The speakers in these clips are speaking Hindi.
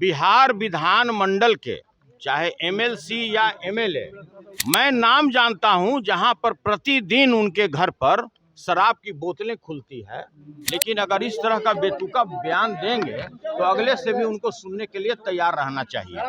बिहार विधान मंडल के चाहे एमएलसी या एमएलए, मैं नाम जानता हूं जहां पर प्रतिदिन उनके घर पर शराब की बोतलें खुलती है। लेकिन अगर इस तरह का बेतुका बयान देंगे तो अगले से भी उनको सुनने के लिए तैयार रहना चाहिए।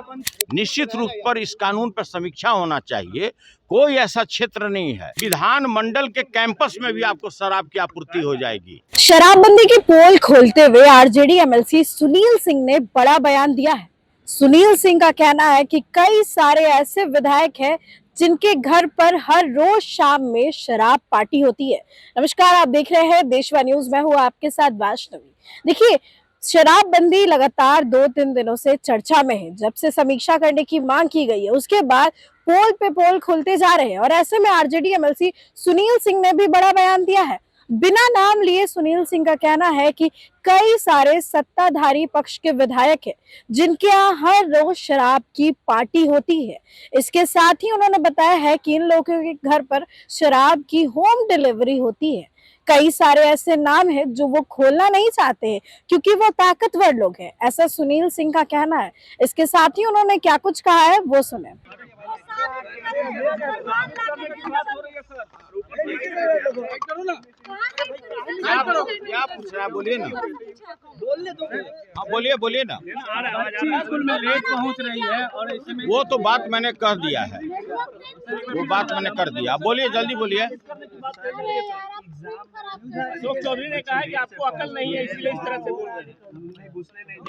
निश्चित रूप पर इस कानून पर समीक्षा होना चाहिए। कोई ऐसा क्षेत्र नहीं है, विधान मंडल के कैंपस में भी आपको शराब की आपूर्ति हो जाएगी। शराबबंदी की पोल खोलते हुए आरजेडी एमएलसी सुनील सिंह ने बड़ा बयान दिया है। सुनील सिंह का कहना है कि कई सारे ऐसे विधायक हैं जिनके घर पर हर रोज शाम में शराब पार्टी होती है। नमस्कार, आप देख रहे हैं देशवा न्यूज। मैं हूं आपके साथ वैष्णवी। देखिए, शराबबंदी लगातार 2-3 दिनों से चर्चा में है। जब से समीक्षा करने की मांग की गई है, उसके बाद पोल पे पोल खुलते जा रहे हैं और ऐसे में आरजेडी एमएलसी सुनील सिंह ने भी बड़ा बयान दिया है। बिना नाम लिए सुनील सिंह का कहना है कि कई सारे सत्ताधारी पक्ष के विधायक हैं जिनके यहाँ हर रोज शराब की पार्टी होती है। इसके साथ ही उन्होंने बताया है कि इन लोगों के घर पर शराब की होम डिलीवरी होती है। कई सारे ऐसे नाम हैं जो वो खोलना नहीं चाहते हैं क्योंकि वो ताकतवर लोग हैं, ऐसा सुनील सिंह का कहना है। इसके साथ ही उन्होंने क्या कुछ कहा है वो सुने। क्या पूछ रहा है, बोलिए ना। हाँ बोलिए ना। स्कूल में लेट पहुंच रही है और वो तो बात मैंने कह दिया है, वो बात मैंने कर दिया। बोलिए, जल्दी बोलिए। अशोक चौधरी ने कहा कि आपको अकल नहीं है, इसलिए इस तरह से बोल रहे हैं।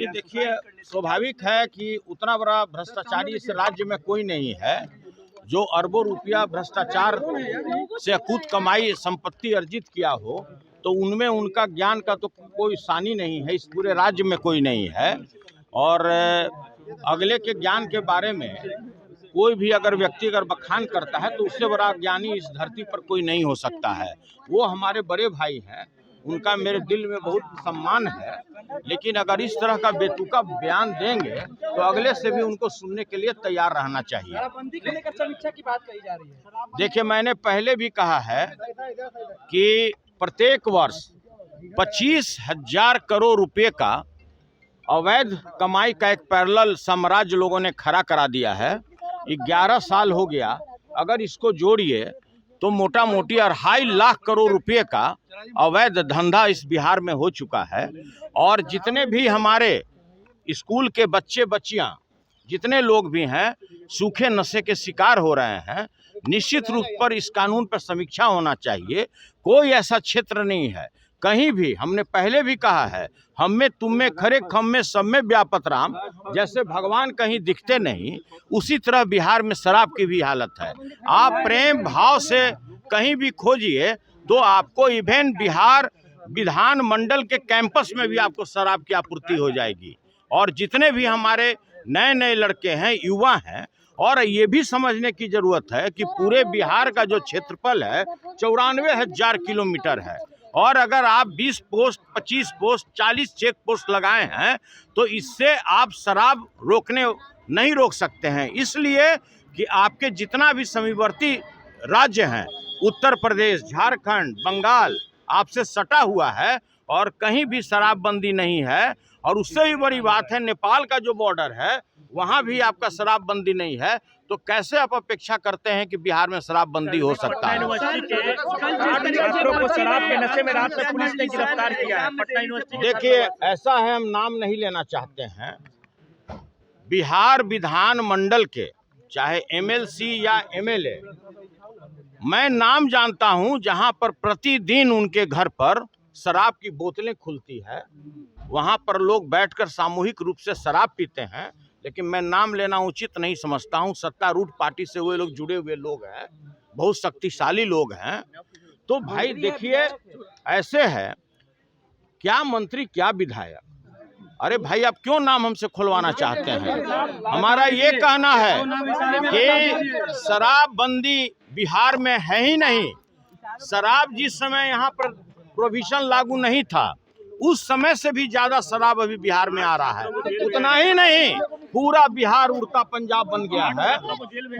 ये देखिए, स्वाभाविक है कि उतना बड़ा भ्रष्टाचारी इस राज्य में कोई नहीं है जो अरबों रुपया भ्रष्टाचार से अकूत कमाई संपत्ति अर्जित किया हो, तो उनमें उनका ज्ञान का तो कोई सानी नहीं है, इस पूरे राज्य में कोई नहीं है। और अगले के ज्ञान के बारे में कोई भी अगर व्यक्ति अगर बखान करता है तो उससे बड़ा ज्ञानी इस धरती पर कोई नहीं हो सकता है। वो हमारे बड़े भाई हैं, उनका मेरे दिल में बहुत सम्मान है। लेकिन अगर इस तरह का बेतुका बयान देंगे तो अगले से भी उनको सुनने के लिए तैयार रहना चाहिए। शराबबंदी को लेकर समीक्षा की बात कही जा रही है। देखिए, मैंने पहले भी कहा है कि प्रत्येक वर्ष 25,000 करोड़ रुपए का अवैध कमाई का एक पैरेलल साम्राज्य लोगों ने खड़ा करा दिया है। 11 साल हो गया, अगर इसको जोड़िए तो मोटा मोटी 2.5 लाख करोड़ रुपए का अवैध धंधा इस बिहार में हो चुका है। और जितने भी हमारे स्कूल के बच्चे बच्चियां, जितने लोग भी हैं, सूखे नशे के शिकार हो रहे हैं। निश्चित रूप पर इस कानून पर समीक्षा होना चाहिए। कोई ऐसा क्षेत्र नहीं है कहीं भी, हमने पहले भी कहा है, हम में तुम में खरे खम में सब में व्यापत राम। जैसे भगवान कहीं दिखते नहीं, उसी तरह बिहार में शराब की भी हालत है। आप प्रेम भाव से कहीं भी खोजिए तो आपको इवेन बिहार विधान मंडल के कैंपस में भी आपको शराब की आपूर्ति हो जाएगी। और जितने भी हमारे नए नए लड़के हैं, युवा हैं, और ये भी समझने की जरूरत है कि पूरे बिहार का जो क्षेत्रफल है 94,000 किलोमीटर है। और अगर आप 20 पोस्ट, 25 पोस्ट, 40 चेक पोस्ट लगाए हैं तो इससे आप शराब नहीं रोक सकते हैं। इसलिए कि आपके जितना भी समीपवर्ती राज्य हैं, उत्तर प्रदेश, झारखंड, बंगाल, आपसे सटा हुआ है और कहीं भी शराबबंदी नहीं है। और उससे भी बड़ी बात है, नेपाल का जो बॉर्डर है वहाँ भी आपका शराबबंदी नहीं है। तो कैसे आप अपेक्षा करते हैं कि बिहार में शराबबंदी हो सकता है? छात्रों को शराब के नशे में रात में पुलिस ने गिरफ्तार किया है पटना यूनिवर्सिटी। देखिए, ऐसा है, हम नाम नहीं लेना चाहते हैं। बिहार विधान मंडल के चाहे एमएलसी या एमएलए, मैं नाम जानता हूं जहां पर प्रतिदिन उनके घर पर शराब की बोतलें खुलती है। वहां पर लोग बैठकर सामूहिक रूप से शराब पीते हैं। लेकिन मैं नाम लेना उचित नहीं समझता हूं। सत्तारूढ़ पार्टी से वे लोग जुड़े हुए लोग हैं, बहुत शक्तिशाली लोग हैं। तो भाई देखिए, ऐसे है, क्या मंत्री क्या विधायक, अरे भाई आप क्यों नाम हमसे खुलवाना चाहते हैं? हमारा ये कहना है कि शराबबंदी बिहार में है ही नहीं। शराब जिस समय यहाँ पर प्रोहिबिशन लागू नहीं था, उस समय से भी ज्यादा शराब अभी बिहार में आ रहा है। उतना ही नहीं, पूरा बिहार उड़ता पंजाब बन गया है।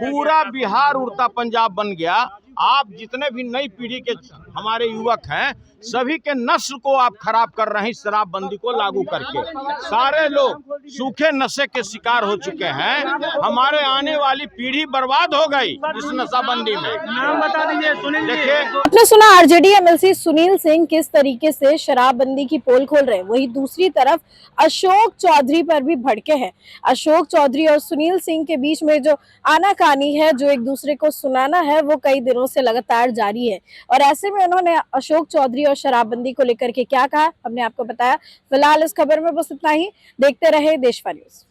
पूरा बिहार उड़ता पंजाब बन गया। आप जितने भी नई पीढ़ी के हमारे युवक हैं, सभी के नस्ल को आप खराब कर रहे हैं इस शराबबंदी को लागू करके। सारे लोग सूखे नशे के शिकार हो चुके हैं। हमारे आने वाली पीढ़ी बर्बाद हो गई इस नशाबंदी में। नाम बता दीजिए सुनील जी। देखिए, आपने सुना आरजेडी एमएलसी सुनील सिंह किस तरीके से शराबबंदी की पोल खोल रहे हैं। वहीं दूसरी तरफ अशोक चौधरी पर भी भड़के हैं। अशोक चौधरी और सुनील सिंह के बीच में जो आनाकानी है, जो एक दूसरे को सुनाना है, वो कई दिनों से लगातार जारी है। और ऐसे में उन्होंने अशोक चौधरी और शराबबंदी को लेकर के क्या कहा, हमने आपको बताया। फिलहाल इस खबर में बस इतना ही। देखते रहे देशवा न्यूज।